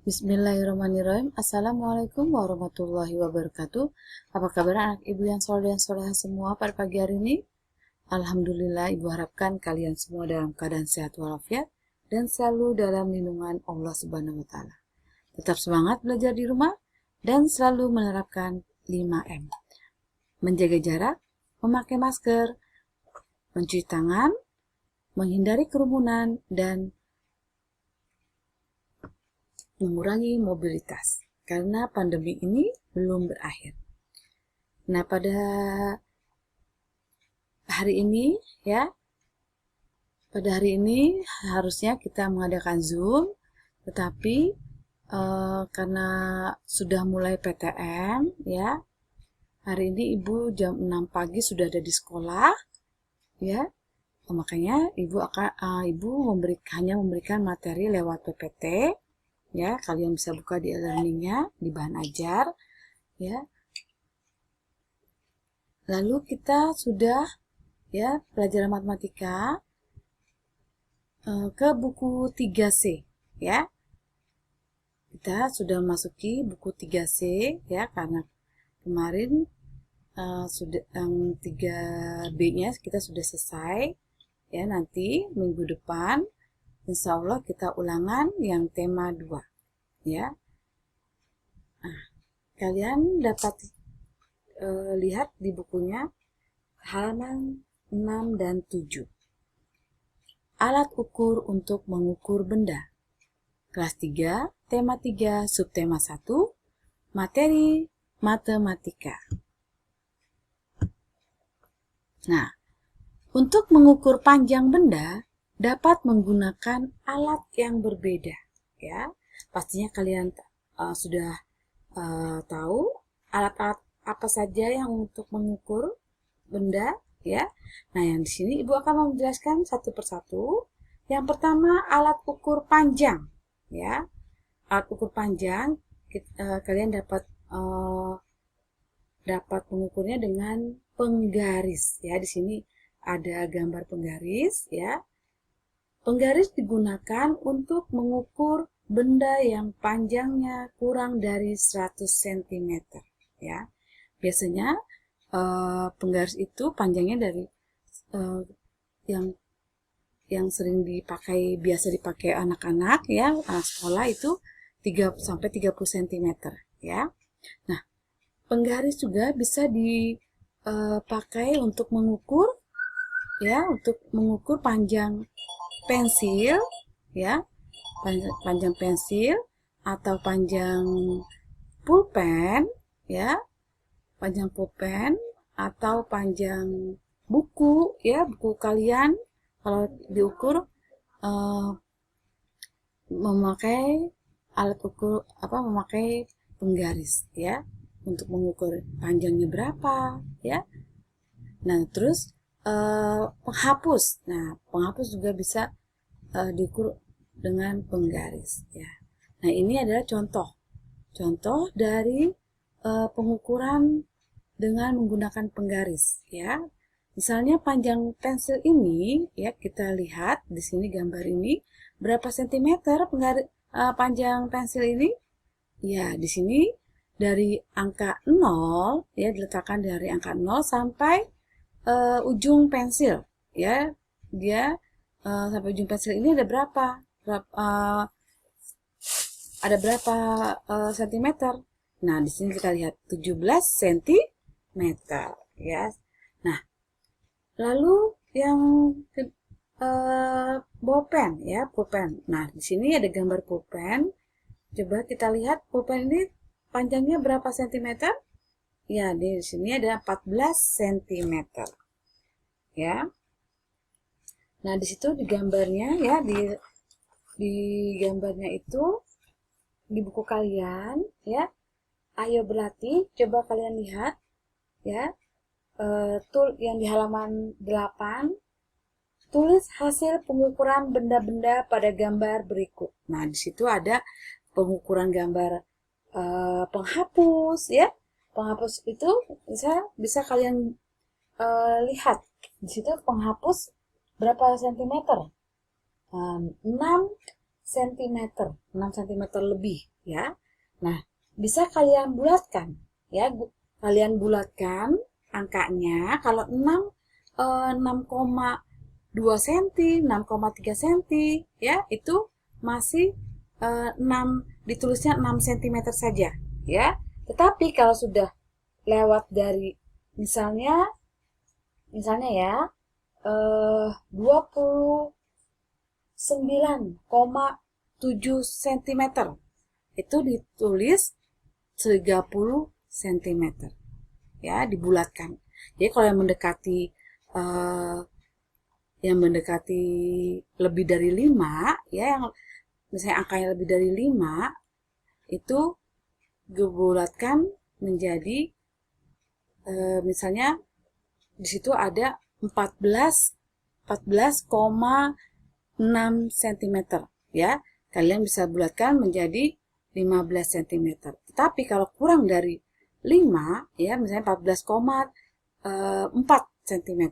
Bismillahirrahmanirrahim. Assalamualaikum warahmatullahi wabarakatuh. Apa kabar anak ibu yang soleh dan soleha semua pada pagi hari ini? Alhamdulillah, ibu harapkan kalian semua dalam keadaan sehat walafiat dan selalu dalam lindungan Allah Subhanahu wa Ta'ala. Tetap semangat belajar di rumah dan selalu menerapkan 5M. Menjaga jarak, memakai masker, mencuci tangan, menghindari kerumunan, dan mengurangi mobilitas karena pandemi ini belum berakhir. Nah, pada hari ini harusnya kita mengadakan Zoom, tetapi karena sudah mulai PTM hari ini ibu jam 6 pagi sudah ada di sekolah makanya ibu hanya memberikan materi lewat PPT. Kalian bisa buka di e-learningnya, di bahan ajar, Lalu kita sudah, pelajaran matematika ke buku 3C, Kita sudah masuki buku 3C, karena kemarin sudah yang 3B-nya kita sudah selesai, nanti minggu depan insya Allah kita ulangan yang tema 2, Nah, kalian dapat lihat di bukunya halaman 6 dan 7. Alat ukur untuk mengukur benda. Kelas 3, tema 3, subtema 1, materi matematika. Nah, untuk mengukur panjang benda, dapat menggunakan alat yang berbeda, Pastinya kalian sudah tahu alat-alat apa saja yang untuk mengukur benda, Nah, yang di sini ibu akan menjelaskan satu persatu. Yang pertama, alat ukur panjang, Alat ukur panjang kalian dapat mengukurnya dengan penggaris, Di sini ada gambar penggaris, Penggaris digunakan untuk mengukur benda yang panjangnya kurang dari 100 cm, Biasanya penggaris itu panjangnya dari yang sering biasa dipakai anak-anak, anak sekolah itu 3 sampai 30 cm, Nah, penggaris juga bisa dipakai untuk mengukur, untuk mengukur panjang pensil, panjang pensil atau panjang pulpen, panjang pulpen atau panjang buku, buku kalian kalau diukur memakai alat ukur memakai penggaris, untuk mengukur panjangnya berapa, Nah, terus penghapus. Nah, penghapus juga bisa diukur dengan penggaris, Nah, ini adalah contoh dari pengukuran dengan menggunakan penggaris, Misalnya panjang pensil ini, kita lihat di sini gambar ini berapa sentimeter panjang pensil ini? Di sini dari angka 0, diletakkan dari angka 0 sampai ujung pensil, Dia sampai ujung pensil ini ada berapa? Ada berapa sentimeter? Nah, di sini kita lihat 17 cm, Nah, lalu yang pulpen, pulpen. Nah, di sini ada gambar pulpen. Coba kita lihat pulpen ini panjangnya berapa sentimeter? Di sini ada 14 cm, Nah, di situ di gambarnya, di gambarnya itu di buku kalian, Ayo berlatih, coba kalian lihat, yang di halaman 8, tulis hasil pengukuran benda-benda pada gambar berikut. Nah, di situ ada pengukuran gambar penghapus, Penghapus itu bisa kalian lihat. Di situ penghapus berapa sentimeter? 6 cm, 6 cm lebih ya. Nah, bisa kalian bulatkan ya. Kalian bulatkan angkanya. Kalau 6,2 cm, 6,3 cm ya, itu masih 6, ditulisnya 6 cm saja ya. Tetapi kalau sudah lewat dari misalnya ya 29,7 cm, itu ditulis 30 cm ya, dibulatkan. Jadi kalau yang mendekati lebih dari 5 ya, yang misalnya angkanya lebih dari 5, itu dibulatkan menjadi misalnya di situ ada 14,6 cm ya. Kalian bisa bulatkan menjadi 15 cm. Tetapi kalau kurang dari 5 ya, misalnya 14,4 cm,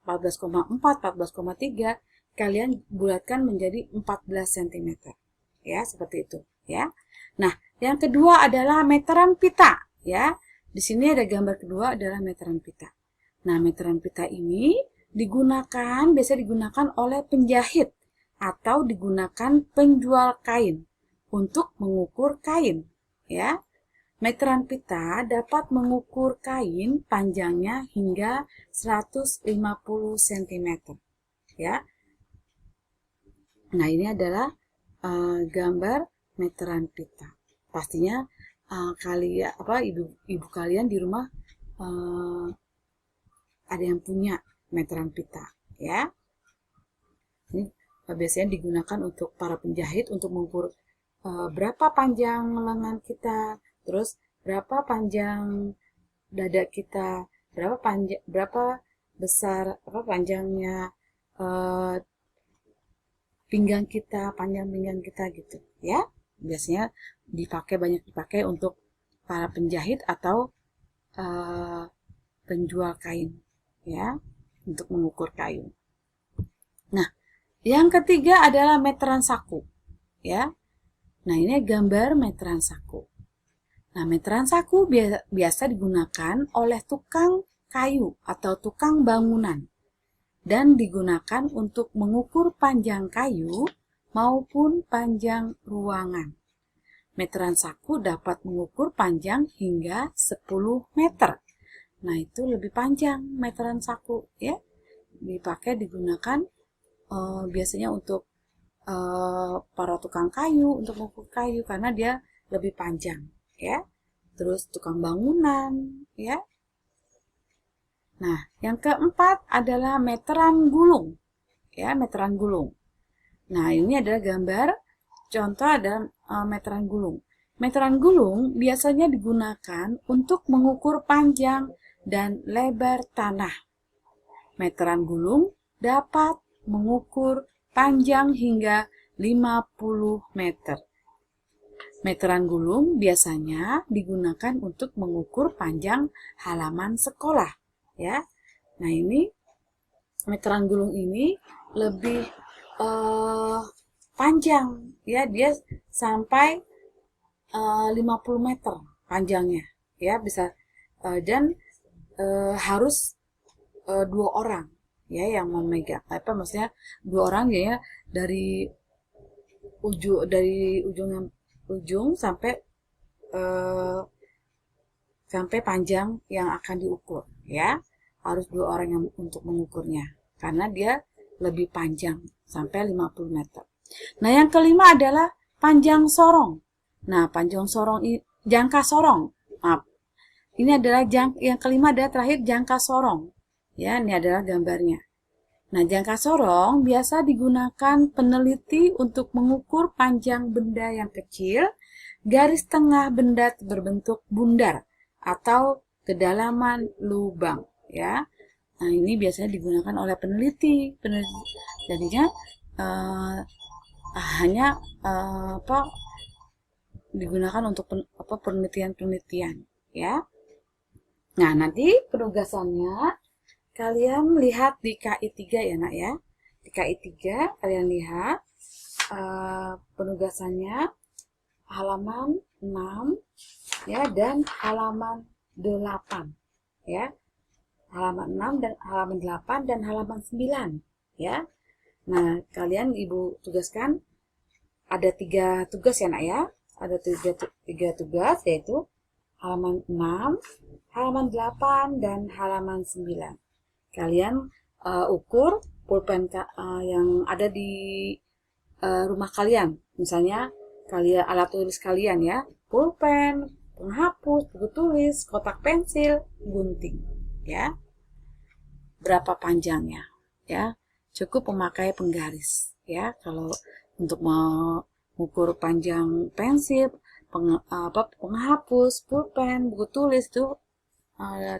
14,4, 14,3, kalian bulatkan menjadi 14 cm. Ya, seperti itu ya. Nah, yang kedua adalah meteran pita ya. Di sini ada gambar kedua adalah meteran pita. Nah, meteran pita ini biasa digunakan oleh penjahit atau digunakan penjual kain untuk mengukur kain ya. Meteran pita dapat mengukur kain panjangnya hingga 150 cm ya. Nah, ini adalah gambar meteran pita. Pastinya ibu kalian di rumah ada yang punya meteran pita ya. Ini biasanya digunakan untuk para penjahit untuk mengukur berapa panjang lengan kita, terus berapa panjang dada kita, berapa besar panjangnya panjang pinggang kita gitu ya. Biasanya banyak dipakai untuk para penjahit atau penjual kain ya, untuk mengukur kain. Nah, yang ketiga adalah meteran saku ya. Nah, ini gambar meteran saku. Nah, meteran saku biasa digunakan oleh tukang kayu atau tukang bangunan dan digunakan untuk mengukur panjang kayu maupun panjang ruangan. Meteran saku dapat mengukur panjang hingga 10 meter. Nah, itu lebih panjang meteran saku ya. Digunakan biasanya untuk para tukang kayu, untuk mengukur kayu karena dia lebih panjang ya. Terus tukang bangunan ya. Nah, yang keempat adalah meteran gulung ya, meteran gulung. Nah, ini adalah gambar contoh ada meteran gulung. Meteran gulung biasanya digunakan untuk mengukur panjang dan lebar tanah. Meteran gulung dapat mengukur panjang hingga 50 meter. Meteran gulung biasanya digunakan untuk mengukur panjang halaman sekolah ya. Nah, ini meteran gulung ini lebih panjang ya, dia sampai 50 meter panjangnya ya, bisa dan harus 2 orang ya yang memegang, maksudnya 2 orang ya, dari ujung sampai panjang yang akan diukur ya, harus 2 orang yang untuk mengukurnya karena dia lebih panjang sampai 50 meter. Nah, yang kelima adalah panjang sorong. Nah, jangka sorong. Maaf. Ini adalah yang kelima adalah terakhir jangka sorong. Ya, ini adalah gambarnya. Nah, jangka sorong biasa digunakan peneliti untuk mengukur panjang benda yang kecil, garis tengah benda berbentuk bundar atau kedalaman lubang, ya. Nah, ini biasanya digunakan oleh peneliti. Jadinya hanya digunakan untuk penelitian-penelitian, ya. Nah, nanti penugasannya kalian lihat di KI 3 ya, Nak ya. Di KI 3 kalian lihat penugasannya halaman 6 ya dan halaman 8 ya. Halaman 6 dan halaman 8 dan halaman 9 ya. Nah, kalian Ibu tugaskan ada 3 tugas ya nak ya. Ada 3 tugas yaitu halaman 6, halaman 8 dan halaman 9. Kalian ukur pulpen yang ada di rumah kalian. Misalnya kalian alat tulis kalian ya, pulpen, penghapus, buku tulis, kotak pensil, gunting ya. Berapa panjangnya ya? Cukup memakai penggaris ya. Kalau untuk mengukur panjang pensil, penghapus, pulpen, buku tulis itu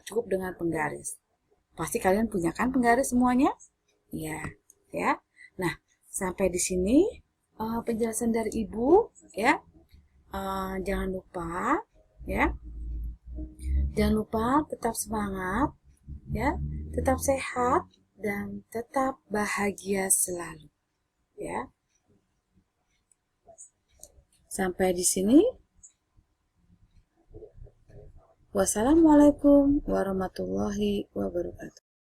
cukup dengan penggaris. Pasti kalian punya kan penggaris semuanya? Iya, ya. Nah, sampai di sini penjelasan dari Ibu ya. Jangan lupa ya. Jangan lupa tetap semangat ya, tetap sehat dan tetap bahagia selalu ya. Sampai di sini. Wassalamualaikum warahmatullahi wabarakatuh.